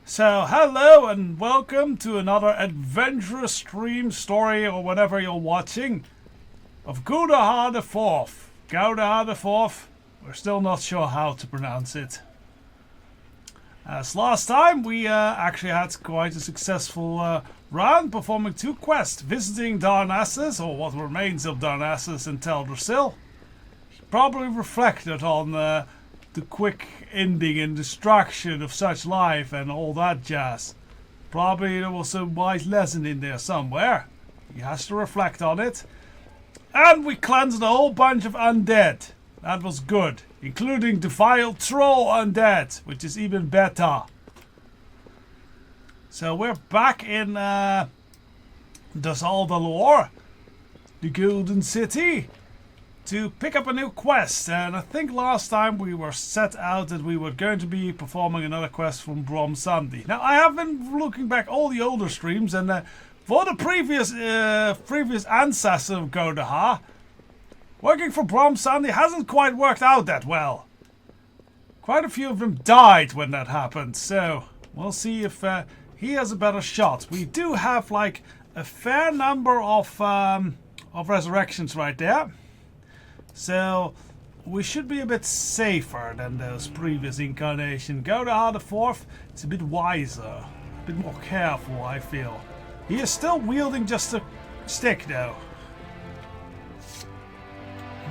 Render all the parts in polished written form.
So, hello and welcome to another adventurous stream story or whatever you're watching of Goudaha the 4th. Goudaha the 4th, we're still not sure how to pronounce it. As last time, we actually had quite a successful run, performing 2 quests, visiting Darnassus, or what remains of Darnassus in Teldrassil. Probably reflected on the quick ending and destruction of such life and all that jazz. Probably there was a wise lesson in there somewhere. He has to reflect on it. And we cleansed a whole bunch of undead. That was good. Including the vile troll undead, which is even better. So we're back in Dazaldalore, the Golden City, to pick up a new quest. And I think last time we were set out that we were going to be performing another quest from Brom Sandy. Now I have been looking back all the older streams, and for the previous ancestor of Goudaha, working for Brom Sandy hasn't quite worked out that well. Quite a few of them died when that happened, so we'll see if he has a better shot. We do have like a fair number of resurrections right there. So we should be a bit safer than those previous incarnations. Goudaha the 4th, it's a bit wiser, a bit more careful, I feel. He is still wielding just a stick though.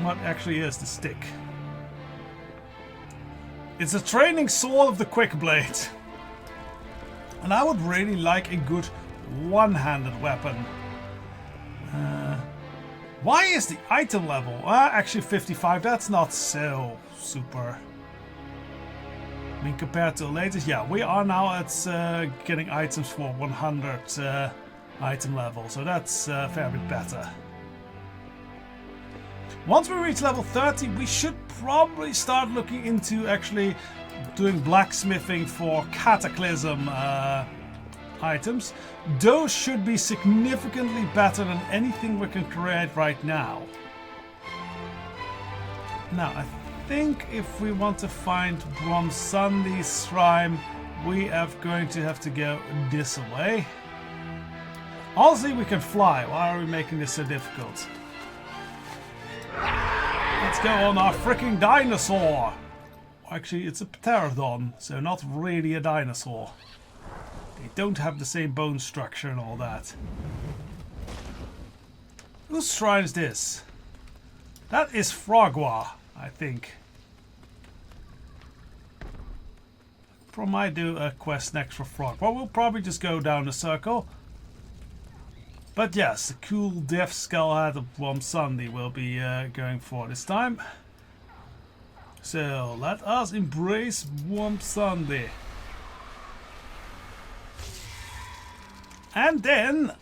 What actually is the stick? It's a training sword of the quick blade. And I would really like a good one-handed weapon. Why is the item level? Actually 55, that's not so super. I mean, compared to the latest, yeah, we are now at getting items for 100 item level, so that's a fair bit better. Once we reach level 30, we should probably start looking into actually doing blacksmithing for Cataclysm items. Those should be significantly better than anything we can create right now. Now, I think if we want to find Brom Sandy's shrine, we are going to have to go this way. Honestly, we can fly. Why are we making this so difficult? Let's go on our freaking dinosaur. Actually, it's a pterodon, so not really a dinosaur. They don't have the same bone structure and all that. Whose shrine is this? That is Frogwa, I think. Probably might do a quest next for Frogwa. We'll probably just go down the circle. But yes, the cool death skull head of Brom Sandy will be going for this time. So let us embrace Brom Sandy. And then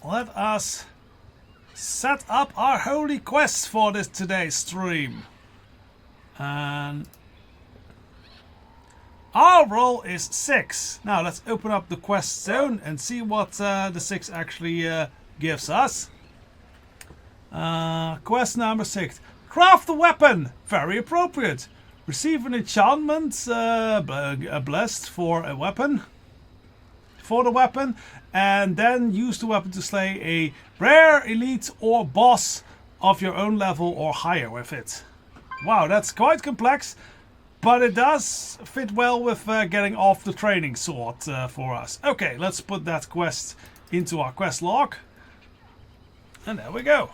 let us set up our holy quest for this today's stream. And our roll is 6. Now let's open up the quest zone and see what the 6 actually gives us. Quest number 6. Craft a weapon. Very appropriate. Receive an enchantment blessed for a weapon. For the weapon. And then use the weapon to slay a rare, elite or boss of your own level or higher with it. Wow, that's quite complex. But it does fit well with getting off the training sword for us. Okay, let's put that quest into our quest log. And there we go.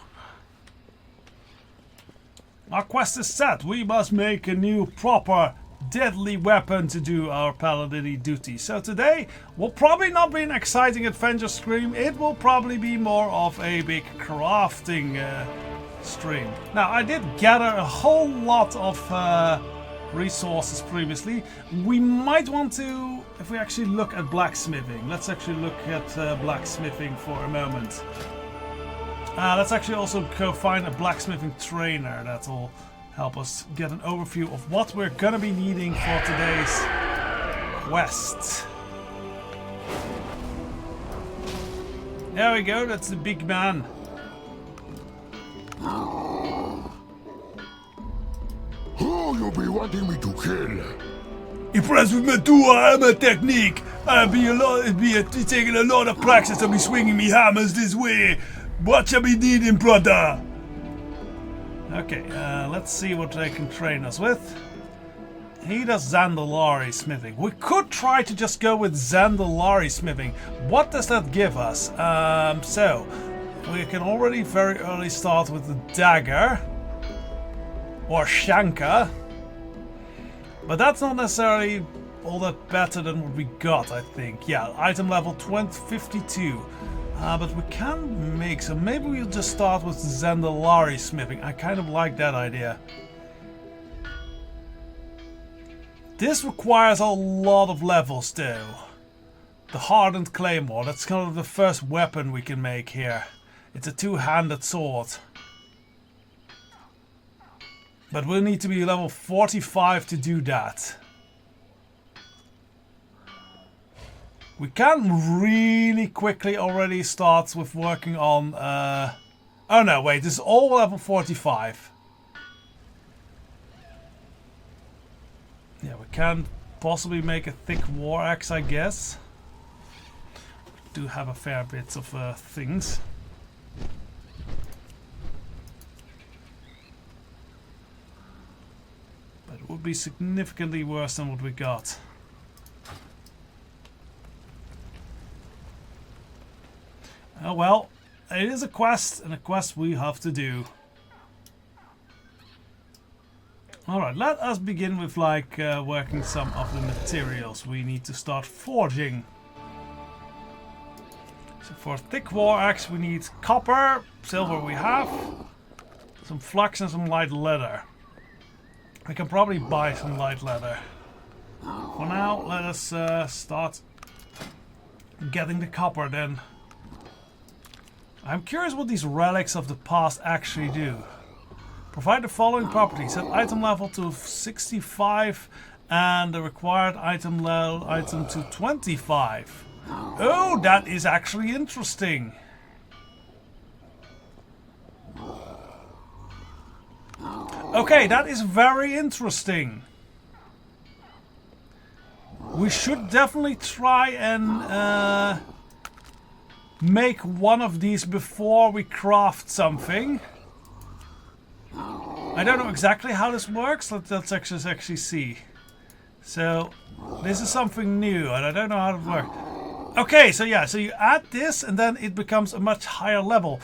Our quest is set. We must make a new proper deadly weapon to do our paladin duty. So today will probably not be an exciting adventure stream. It will probably be more of a big crafting stream. Now I did gather a whole lot of resources previously. We might want to, if we actually look at blacksmithing, let's actually look at blacksmithing for a moment. Let's actually also go find a blacksmithing trainer that will help us get an overview of what we're gonna be needing for today's quest. There we go, that's the big man. Who you be wanting me to kill? Impressed with my dual armor technique? It'd taking a lot of practice to be swinging me hammers this way. What shall be needing, brother? Okay, let's see what they can train us with. He does Zandalari smithing. We could try to just go with Zandalari smithing. What does that give us? So, we can already very early start with the dagger. Or Shanka. But that's not necessarily all that better than what we got, I think. Yeah, item level 52. But we can make some. Maybe we'll just start with Zandalari smithing. I kind of like that idea. This requires a lot of levels though. The hardened claymore, that's kind of the first weapon we can make here. It's a two-handed sword. But we'll need to be level 45 to do that. We can really quickly already start with working on... Oh no, wait, this is all level 45. Yeah, we can possibly make a thick war axe, I guess. We do have a fair bit of things. But it would be significantly worse than what we got. Oh well, it is a quest, and a quest we have to do. Alright, let us begin with working some of the materials we need to start forging. So for a thick war axe we need copper, silver we have, some flux and some light leather. We can probably buy some light leather. For now, let us start getting the copper then. I'm curious what these relics of the past actually do. Provide the following properties. Set item level to 65 and the required item to 25. Oh, that is actually interesting. Okay, that is very interesting. We should definitely try and make one of these before we craft something. I don't know exactly how this works. Let's actually see. So this is something new and I don't know how it works. Okay, so yeah, so you add this and then it becomes a much higher level.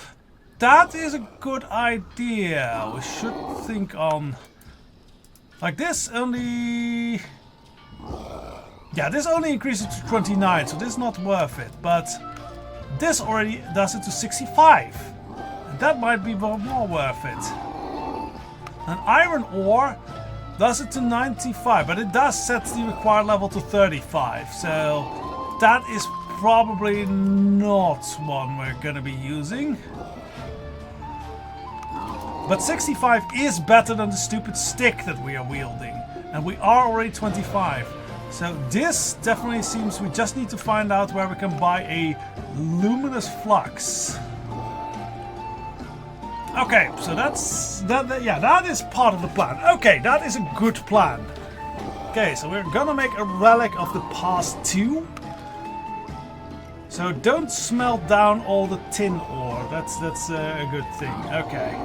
That is a good idea. We should think on... Like this only... Yeah, this only increases to 29, so this is not worth it. But this already does it to 65. And that might be more worth it. An iron ore does it to 95, but it does set the required level to 35. So that is probably not one we're going to be using. But 65 is better than the stupid stick that we are wielding. And we are already 25. So this definitely seems we just need to find out where we can buy a luminous flux. Okay, so that is part of the plan. Okay, that is a good plan. Okay, so we're gonna make a relic of the past too. So don't smelt down all the tin ore. That's a good thing. Okay.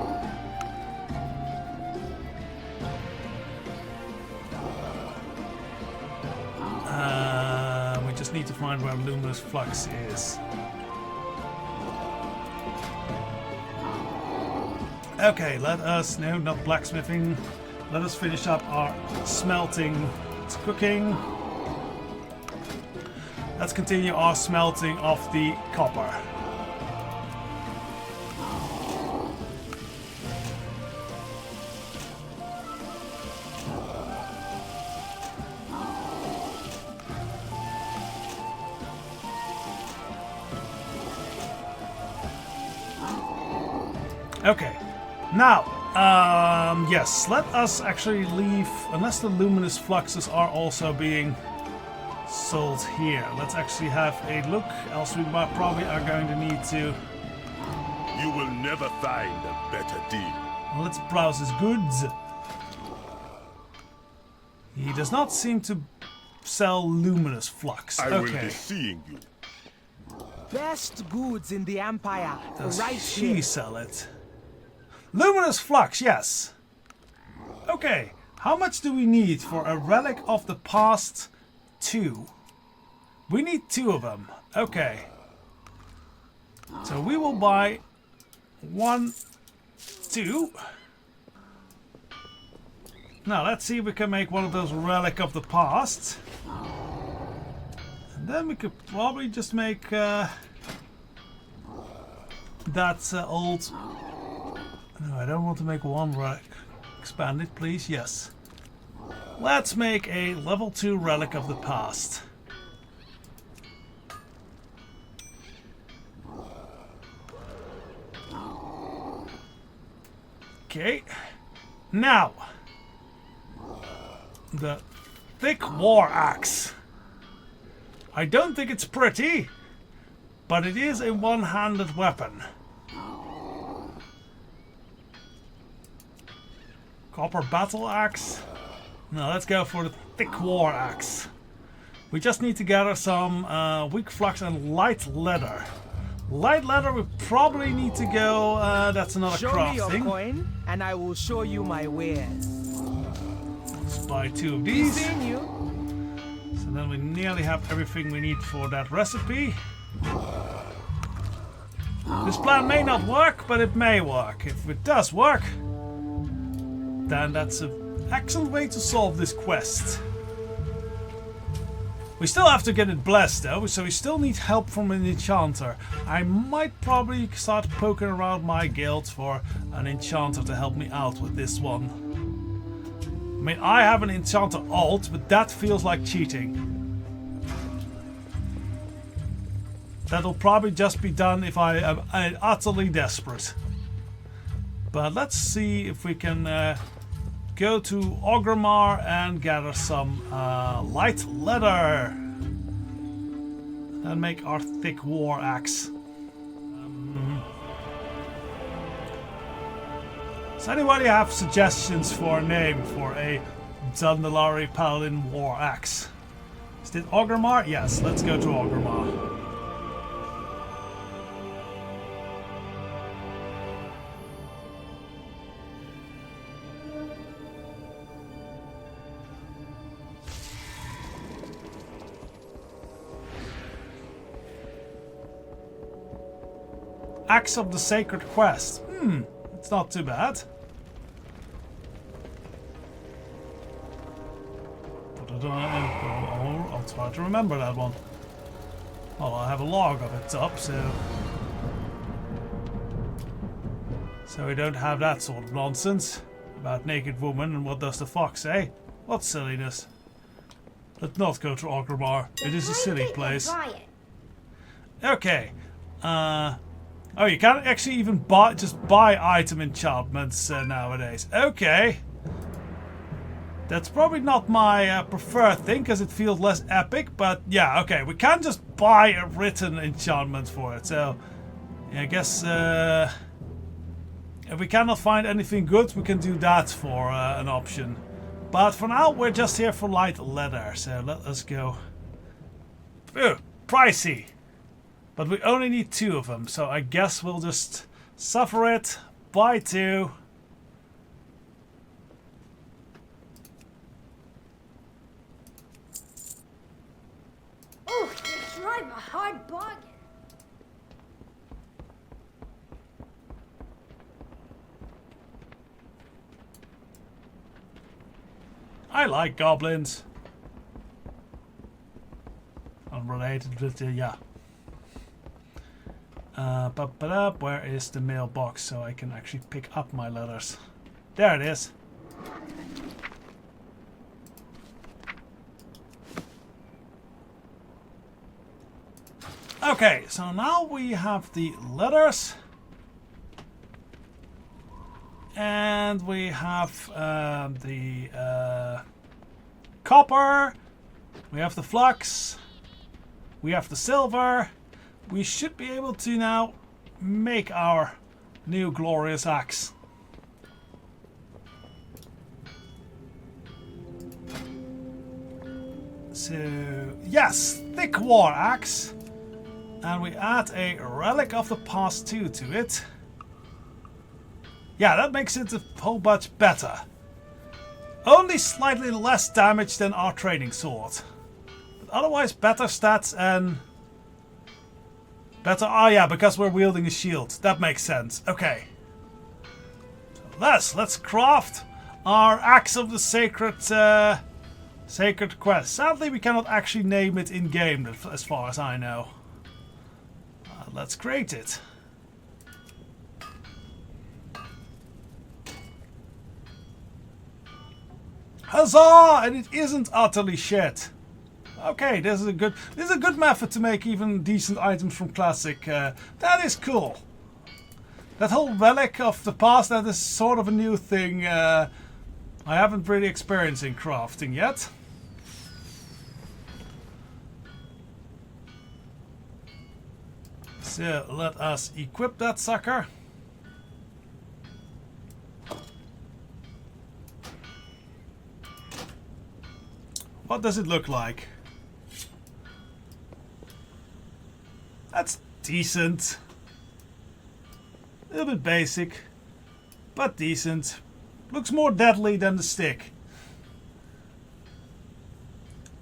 We just need to find where luminous flux is. Okay, let us, no, not blacksmithing. Let us finish up our smelting. It's cooking. Let's continue our smelting of the copper. Okay. Now, yes, let us actually leave, unless the luminous fluxes are also being sold here. Let's actually have a look, else we probably are going to need to... You will never find a better deal. Let's browse his goods. He does not seem to sell luminous flux. I will Okay. be seeing you. Best goods in the Empire, Does right she here. sell it? Luminous flux, yes. Okay. How much do we need for a relic of the past 2? We need 2 of them. Okay. So we will buy 1, 2. Now let's see if we can make one of those relic of the past. And then we could probably just make that old... No, I don't want to make one relic. Expand it, please. Yes. Let's make a level 2 relic of the past. Okay. Now, the thick war axe. I don't think it's pretty, but it is a one-handed weapon. Copper battle axe. No, let's go for the thick war axe. We just need to gather some weak flux and light leather. Light leather, we probably need to go. That's another Show me your crafting. coin, and I will show you my wares. Let's buy 2 of Be these. seeing you. So then we nearly have everything we need for that recipe. This plan may not work, but it may work. If it does work, then that's an excellent way to solve this quest. We still have to get it blessed though, so we still need help from an enchanter. I might probably start poking around my guild for an enchanter to help me out with this one. I mean, I have an enchanter alt, but that feels like cheating. That'll probably just be done if I am utterly desperate. But let's see if we can go to Orgrimmar and gather some light leather. And make our thick war axe. Does anybody have suggestions for a name for a Zandalari Paladin war axe? Is it Orgrimmar? Yes, let's go to Orgrimmar. Axe of the Sacred Quest. It's not too bad. I'll try to remember that one. Well, I have a log of it up, so we don't have that sort of nonsense about naked woman and what does the fox say. What silliness. Let's not go to Orgrimmar. It is a silly place. Okay. Oh, you can't actually even buy item enchantments nowadays. Okay. That's probably not my preferred thing because it feels less epic. But yeah, okay. We can't just buy a written enchantment for it. So yeah, I guess if we cannot find anything good, we can do that for an option. But for now, we're just here for light leather. So let us go. Ew, pricey. But we only need 2 of them, so I guess we'll just suffer it, buy 2. Oh, you drive a hard bargain. I like goblins. Unrelated with the, yeah. Where is the mailbox so I can actually pick up my letters? There it is. Okay, so now we have the letters. And we have the copper. We have the flux. We have the silver. We should be able to now make our new glorious axe. to, yes, thick war axe. And we add a relic of the past 2 to it. Yeah, that makes it a whole bunch better. Only slightly less damage than our training sword. But otherwise better stats and better... Oh yeah, because we're wielding a shield. That makes sense. Okay. So let's craft our Axe of the Sacred Quest. Sadly, we cannot actually name it in-game, as far as I know. Let's create it. Huzzah! And it isn't utterly shit. Okay, this is a good method to make even decent items from Classic. That is cool. That whole relic of the past, that is sort of a new thing I haven't really experienced in crafting yet. So let us equip that sucker. What does it look like? That's decent. A little bit basic, but decent. Looks more deadly than the stick.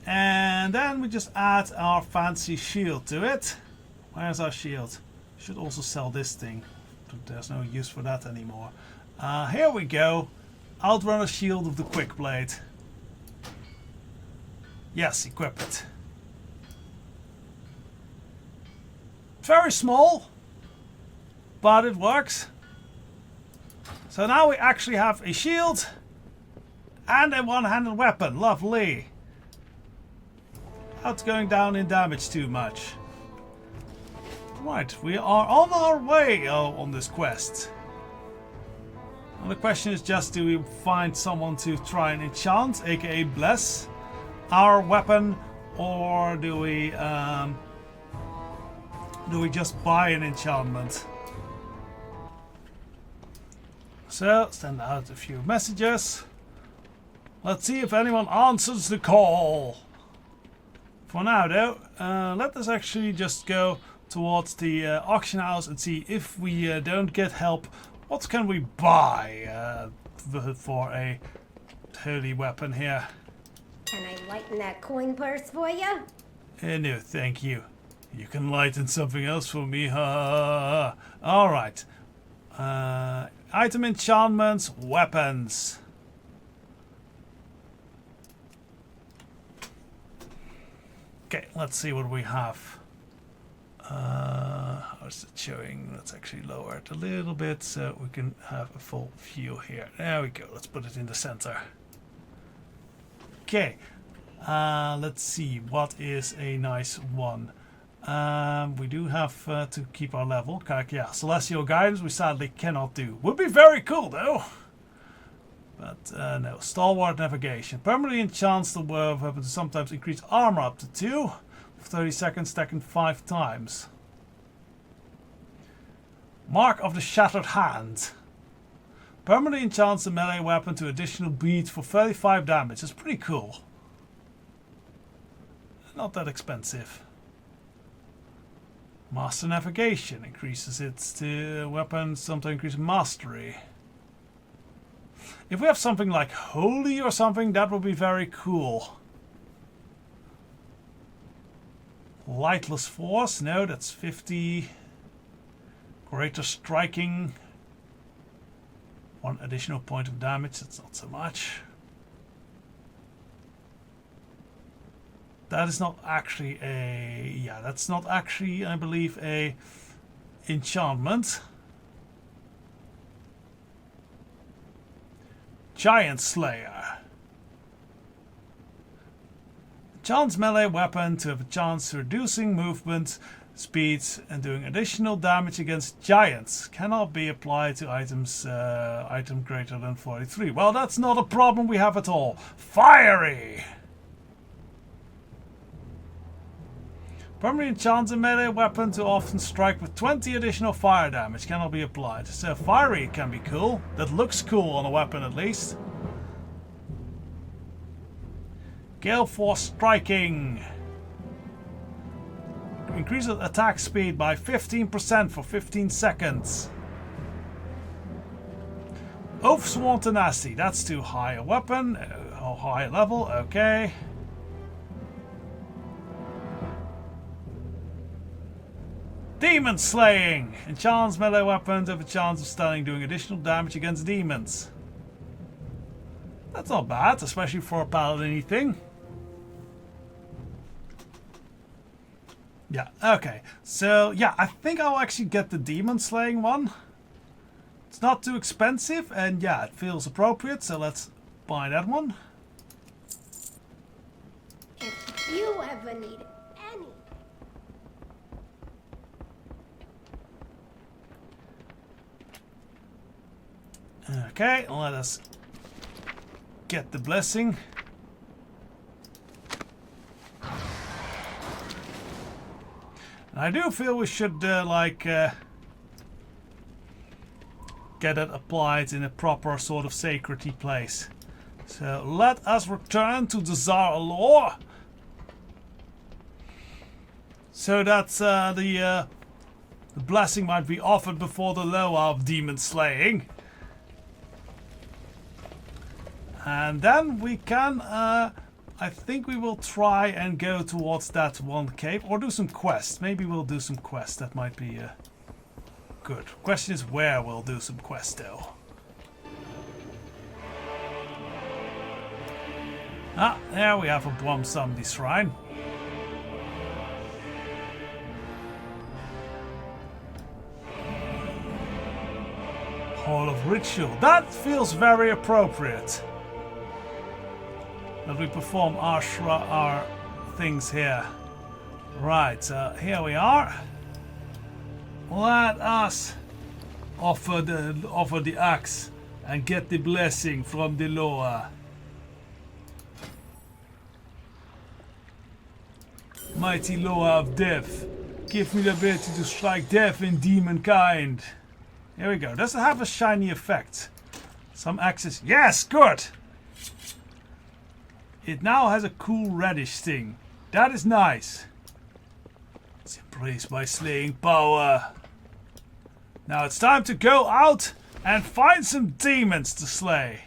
And then we just add our fancy shield to it. Where's our shield? Should also sell this thing. There's no use for that anymore. Here we go. Outrunner shield of the quick blade. Yes, equip it. Very small, but it works. So now we actually have a shield and a one-handed weapon. Lovely. Not going down in damage too much. Right, we are on our way on this quest. And the question is just, do we find someone to try and enchant, aka bless our weapon, or do we just buy an enchantment? So send out a few messages. Let's see if anyone answers the call. For now though, let us actually just go towards the auction house and see if we don't get help. What can we buy for a holy weapon here? Can I lighten that coin purse for you? No, thank you. You can lighten something else for me. Alright. Item enchantments, weapons. Okay, let's see what we have. How's it showing? Let's actually lower it a little bit so we can have a full view here. There we go. Let's put it in the center. Okay, let's see what is a nice one. We do have to keep our level. Yeah, Celestial Guidance we sadly cannot do. Would be very cool though. But no, Stalwart Navigation. Permanently enchants the weapon to sometimes increase armor up to 2 for 30 seconds, stacking 5 times. Mark of the Shattered Hand. Permanently enchants the melee weapon to additional beat for 35 damage. That's pretty cool. Not that expensive. Master Navigation increases its weapon, sometimes increase mastery. If we have something like Holy or something, that would be very cool. Lightless Force, no, that's 50. Greater Striking. 1 additional point of damage, that's not so much. That is not actually a... Yeah, that's not actually, I believe, a enchantment. Giant Slayer. Enchants melee weapon to have a chance to reducing movement speeds and doing additional damage against giants. Cannot be applied to items item greater than 43. Well, that's not a problem we have at all. Fiery! Permanently enchants a melee weapon to often strike with 20 additional fire damage. Cannot be applied. So fiery can be cool. That looks cool on a weapon at least. Gale Force Striking. Increases attack speed by 15% for 15 seconds. Oathsworn Tenacity. That's too high a weapon. High level. Okay. Demon Slaying. Enchants melee weapons have a chance of stunning, doing additional damage against demons. That's not bad, especially for a paladin-y thing. Yeah, okay. So, yeah, I think I'll actually get the Demon Slaying one. It's not too expensive, and yeah, it feels appropriate, so let's buy that one. If you ever need any. Okay, let us get the blessing. I do feel we should get it applied in a proper sort of sacred place. So let us return to the Zara lore, so that the blessing might be offered before the Loa of demon slaying. And then we can, I think we will try and go towards that one cave, or do some quests. Maybe we'll do some quests, that might be good. Question is where we'll do some quests though. Ah, there we have a Brom Samdi shrine. Hall of Ritual. That feels very appropriate. That we perform our things here. Right, here we are. Let us offer the axe and get the blessing from the Loa. Mighty Loa of Death, give me the ability to strike death in demon kind. Here we go. Does it have a shiny effect? Some axes. Yes, good. It now has a cool reddish sting. That is nice. It's embraced by slaying power. Now it's time to go out and find some demons to slay.